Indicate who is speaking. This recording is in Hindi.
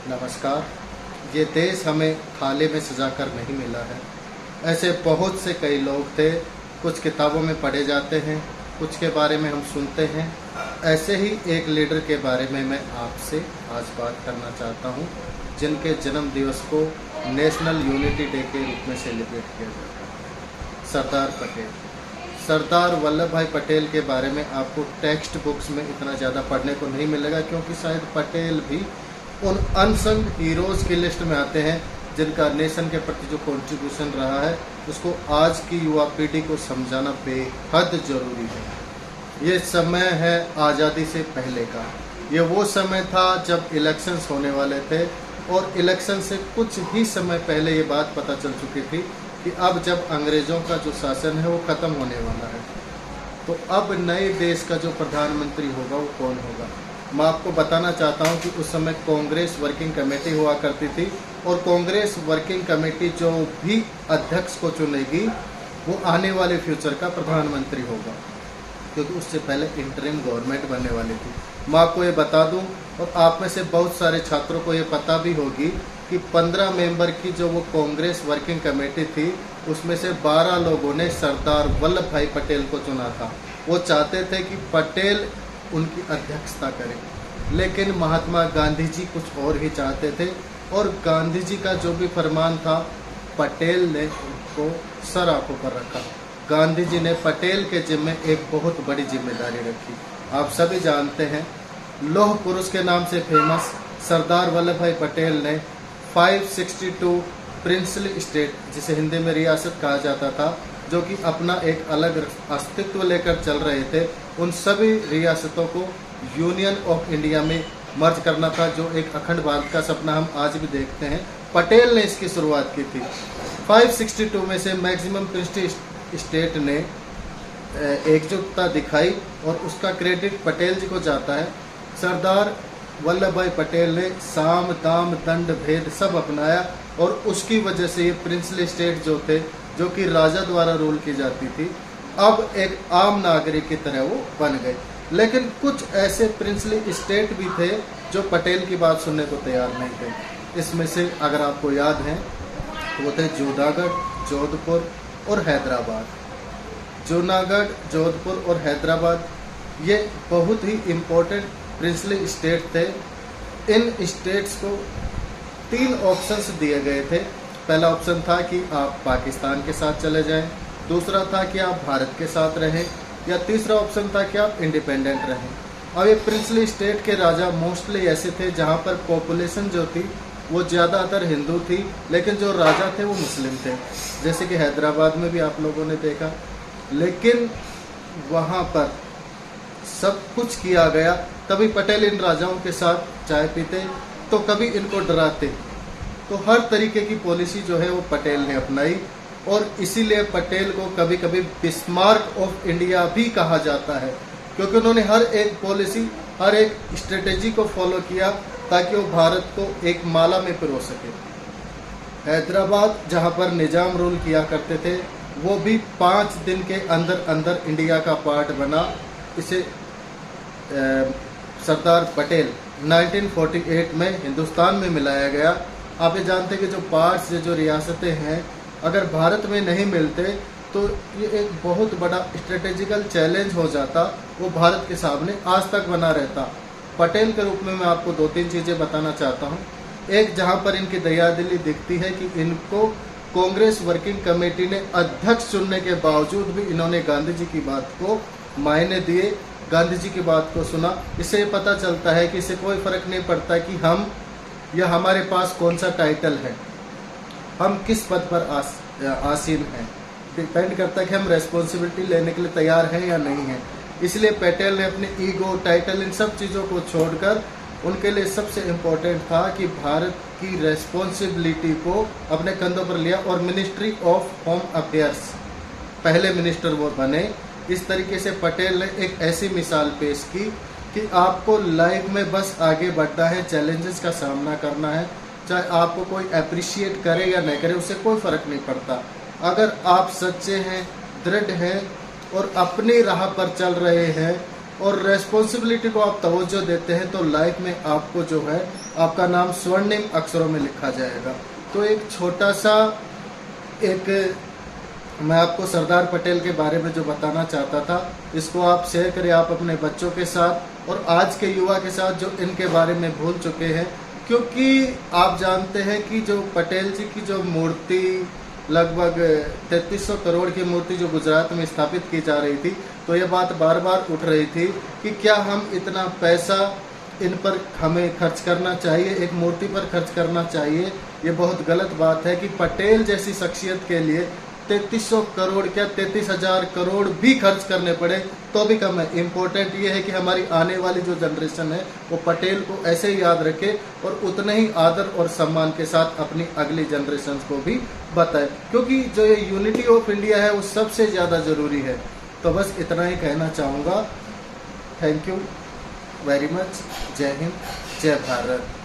Speaker 1: नमस्कार। ये देश हमें थाली में सजा कर नहीं मिला है। ऐसे बहुत से कई लोग थे, कुछ किताबों में पढ़े जाते हैं, कुछ के बारे में हम सुनते हैं। ऐसे ही एक लीडर के बारे में मैं आपसे आज बात करना चाहता हूँ, जिनके जन्म दिवस को नेशनल यूनिटी डे के रूप में सेलिब्रेट किया जाता है। सरदार पटेल। सरदार वल्लभ भाई पटेल के बारे में आपको टेक्स्ट बुक्स में इतना ज़्यादा पढ़ने को नहीं मिलेगा, क्योंकि शायद पटेल भी उन अनसंग हीरोज़ की लिस्ट में आते हैं जिनका नेशन के प्रति जो कंट्रीब्यूशन रहा है उसको आज की युवा पीढ़ी को समझाना बेहद ज़रूरी है। ये समय है आज़ादी से पहले का। ये वो समय था जब इलेक्शंस होने वाले थे और इलेक्शन से कुछ ही समय पहले ये बात पता चल चुकी थी कि अब जब अंग्रेज़ों का जो शासन है वो ख़त्म होने वाला है, तो अब नए देश का जो प्रधानमंत्री होगा वो कौन होगा। मैं आपको बताना चाहता हूं कि उस समय कांग्रेस वर्किंग कमेटी हुआ करती थी और कांग्रेस वर्किंग कमेटी जो भी अध्यक्ष को चुनेगी वो आने वाले फ्यूचर का प्रधानमंत्री होगा, क्योंकि उससे पहले इंटरिम गवर्नमेंट बनने वाली थी। मैं आपको ये बता दूं, और आप में से बहुत सारे छात्रों को ये पता भी होगी कि 15 मेंबर की जो वो कांग्रेस वर्किंग कमेटी थी उसमें से 12 लोगों ने सरदार वल्लभ भाई पटेल को चुना था। वो चाहते थे कि पटेल उनकी अध्यक्षता करें, लेकिन महात्मा गांधी जी कुछ और ही चाहते थे और गांधी जी का जो भी फरमान था पटेल ने उनको सर आंखों पर रखा। गांधी जी ने पटेल के जिम्मे एक बहुत बड़ी जिम्मेदारी रखी। आप सभी जानते हैं, लौह पुरुष के नाम से फेमस सरदार वल्लभ भाई पटेल ने 562 प्रिंसली स्टेट, जिसे हिंदी में रियासत कहा जाता था, जो कि अपना एक अलग अस्तित्व लेकर चल रहे थे, उन सभी रियासतों को यूनियन ऑफ इंडिया में मर्ज करना था, जो एक अखंड भारत का सपना हम आज भी देखते हैं। पटेल ने इसकी शुरुआत की थी। 562 में से मैक्सिमम प्रिंसली स्टेट ने एकजुटता दिखाई और उसका क्रेडिट पटेल जी को जाता है। सरदार वल्लभ भाई पटेल ने साम दाम दंड भेद सब अपनाया और उसकी वजह से ये प्रिंसली स्टेट जो थे, जो कि राजा द्वारा रूल की जाती थी, अब एक आम नागरिक की तरह वो बन गए। लेकिन कुछ ऐसे प्रिंसली स्टेट भी थे जो पटेल की बात सुनने को तैयार नहीं थे। इसमें से अगर आपको याद है तो वो थे जूनागढ़, जोधपुर और हैदराबाद। जूनागढ़, जोधपुर और हैदराबाद ये बहुत ही इम्पोर्टेंट प्रिंसली स्टेट थे। इन स्टेट्स को 3 ऑप्शंस दिए गए थे। पहला ऑप्शन था कि आप पाकिस्तान के साथ चले जाएं, दूसरा था कि आप भारत के साथ रहें, या तीसरा ऑप्शन था कि आप इंडिपेंडेंट रहें। अब ये प्रिंसली स्टेट के राजा मोस्टली ऐसे थे जहां पर पॉपुलेशन जो थी वो ज़्यादातर हिंदू थी, लेकिन जो राजा थे वो मुस्लिम थे, जैसे कि हैदराबाद में भी आप लोगों ने देखा। लेकिन वहाँ पर सब कुछ किया गया। कभी पटेल इन राजाओं के साथ चाय पीते तो कभी इनको डराते, तो हर तरीके की पॉलिसी जो है वो पटेल ने अपनाई और इसीलिए पटेल को कभी कभी बिस्मार्क ऑफ इंडिया भी कहा जाता है, क्योंकि उन्होंने हर एक पॉलिसी, हर एक स्ट्रेटेजी को फॉलो किया ताकि वो भारत को एक माला में पिरो सके। हैदराबाद जहाँ पर निजाम रूल किया करते थे वो भी 5 दिन के अंदर अंदर इंडिया का पार्ट बना। इसे सरदार पटेल 1948 में हिंदुस्तान में मिलाया गया। आप ये जानते हैं कि जो पार्ट्स, जो रियासतें हैं, अगर भारत में नहीं मिलते तो ये एक बहुत बड़ा स्ट्रेटेजिकल चैलेंज हो जाता, वो भारत के सामने आज तक बना रहता। पटेल के रूप में मैं आपको 2-3 चीज़ें बताना चाहता हूँ। एक, जहाँ पर इनकी दयादिली दिखती है कि इनको कांग्रेस वर्किंग कमेटी ने अध्यक्ष चुनने के बावजूद भी इन्होंने गांधी जी की बात को मायने दिए, गांधी जी की बात को सुना। इससे पता चलता है कि इसे कोई फर्क नहीं पड़ता कि हम या हमारे पास कौन सा टाइटल है, हम किस पद पर आसीन हैं, डिपेंड करता है कि हम रेस्पॉन्सिबिलिटी लेने के लिए तैयार हैं या नहीं हैं। इसलिए पटेल ने अपने ईगो, टाइटल, इन सब चीज़ों को छोड़कर उनके लिए सबसे इम्पोर्टेंट था कि भारत की रेस्पॉन्सिबिलिटी को अपने कंधों पर लिया और मिनिस्ट्री ऑफ होम अफेयर्स पहले मिनिस्टर वो बने। इस तरीके से पटेल ने एक ऐसी मिसाल पेश की कि आपको लाइफ में बस आगे बढ़ना है, चैलेंजेस का सामना करना है, चाहे आपको कोई अप्रिशिएट करे या नहीं करे, उससे कोई फ़र्क नहीं पड़ता। अगर आप सच्चे हैं, दृढ़ हैं और अपनी राह पर चल रहे हैं और रेस्पॉन्सिबिलिटी को आप तवज्जो देते हैं तो लाइफ में आपको जो है आपका नाम स्वर्णिम अक्षरों में लिखा जाएगा। तो एक छोटा सा मैं आपको सरदार पटेल के बारे में जो बताना चाहता था, इसको आप शेयर करें आप अपने बच्चों के साथ और आज के युवा के साथ जो इनके बारे में भूल चुके हैं। क्योंकि आप जानते हैं कि जो पटेल जी की जो मूर्ति लगभग 3300 करोड़ की मूर्ति जो गुजरात में स्थापित की जा रही थी, तो ये बात बार बार उठ रही थी कि क्या हम इतना पैसा इन पर हमें खर्च करना चाहिए, एक मूर्ति पर खर्च करना चाहिए। ये बहुत गलत बात है कि पटेल जैसी शख्सियत के लिए 3300 करोड़ क्या 33,000 करोड़ भी खर्च करने पड़े तो भी कम है। इम्पोर्टेंट ये है कि हमारी आने वाली जो जनरेशन है वो पटेल को ऐसे ही याद रखे और उतने ही आदर और सम्मान के साथ अपनी अगली जनरेशन को भी बताए, क्योंकि जो ये यूनिटी ऑफ इंडिया है वो सबसे ज़्यादा ज़रूरी है। तो बस इतना ही कहना चाहूँगा। Thank you very much. जय हिंद, जय भारत।